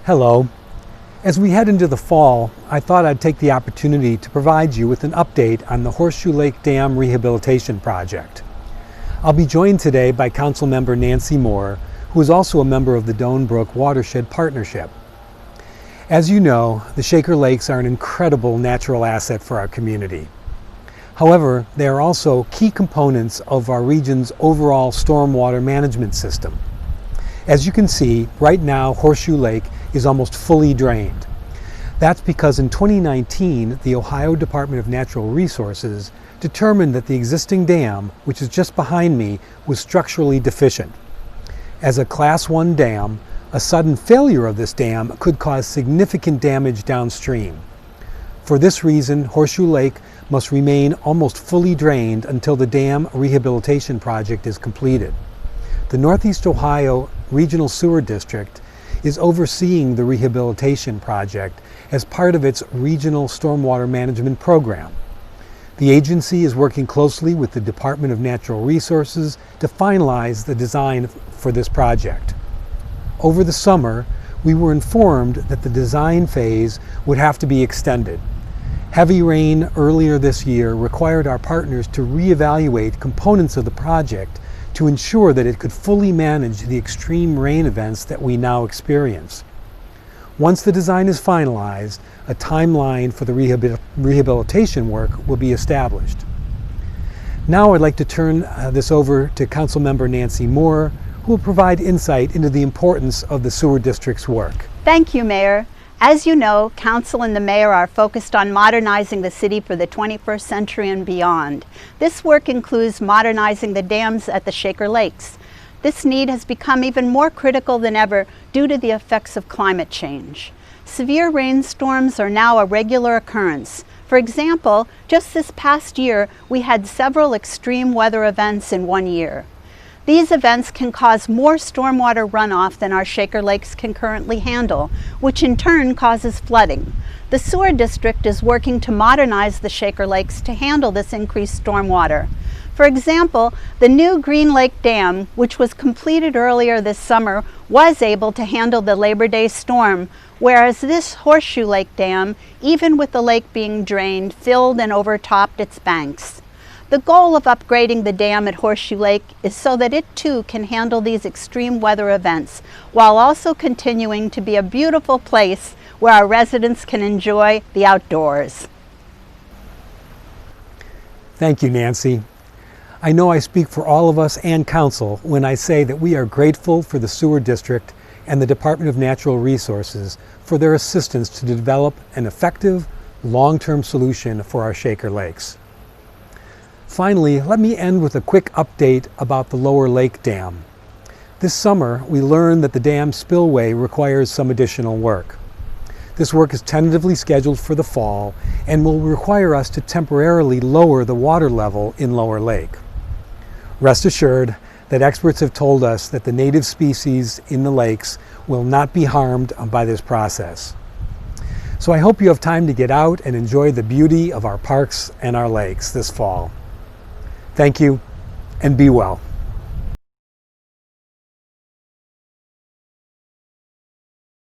Hello. As we head into the fall, I thought I'd take the opportunity to provide you with an update on the Horseshoe Lake Dam Rehabilitation Project. I'll be joined today by Councilmember Nancy Moore, who is also a member of the Doan Brook Watershed Partnership. As you know, the Shaker Lakes are an incredible natural asset for our community. However, they are also key components of our region's overall stormwater management system. As you can see, right now Horseshoe Lake is almost fully drained. That's because in 2019, the Ohio Department of Natural Resources determined that the existing dam, which is just behind me, was structurally deficient. As a Class 1 dam, a sudden failure of this dam could cause significant damage downstream. For this reason, Horseshoe Lake must remain almost fully drained until the dam rehabilitation project is completed. The Northeast Ohio Regional Sewer District is overseeing the rehabilitation project as part of its Regional Stormwater Management Program. The agency is working closely with the Department of Natural Resources to finalize the design for this project. Over the summer, we were informed that the design phase would have to be extended. Heavy rain earlier this year required our partners to reevaluate components of the project to ensure that it could fully manage the extreme rain events that we now experience. Once the design is finalized, a timeline for the rehabilitation work will be established. Now I'd like to turn this over to Councilmember Nancy Moore, who will provide insight into the importance of the sewer district's work. Thank you, Mayor. As you know, Council and the Mayor are focused on modernizing the city for the 21st century and beyond. This work includes modernizing the dams at the Shaker Lakes. This need has become even more critical than ever due to the effects of climate change. Severe rainstorms are now a regular occurrence. For example, just this past year, we had several extreme weather events in one year. These events can cause more stormwater runoff than our Shaker Lakes can currently handle, which in turn causes flooding. The sewer district is working to modernize the Shaker Lakes to handle this increased stormwater. For example, the new Green Lake Dam, which was completed earlier this summer, was able to handle the Labor Day storm, whereas this Horseshoe Lake Dam, even with the lake being drained, filled and overtopped its banks. The goal of upgrading the dam at Horseshoe Lake is so that it too can handle these extreme weather events, while also continuing to be a beautiful place where our residents can enjoy the outdoors. Thank you, Nancy. I know I speak for all of us and Council when I say that we are grateful for the Sewer District and the Department of Natural Resources for their assistance to develop an effective, long-term solution for our Shaker Lakes. Finally, let me end with a quick update about the Lower Lake Dam. This summer, we learned that the dam spillway requires some additional work. This work is tentatively scheduled for the fall and will require us to temporarily lower the water level in Lower Lake. Rest assured that experts have told us that the native species in the lakes will not be harmed by this process. So I hope you have time to get out and enjoy the beauty of our parks and our lakes this fall. Thank you, and be well.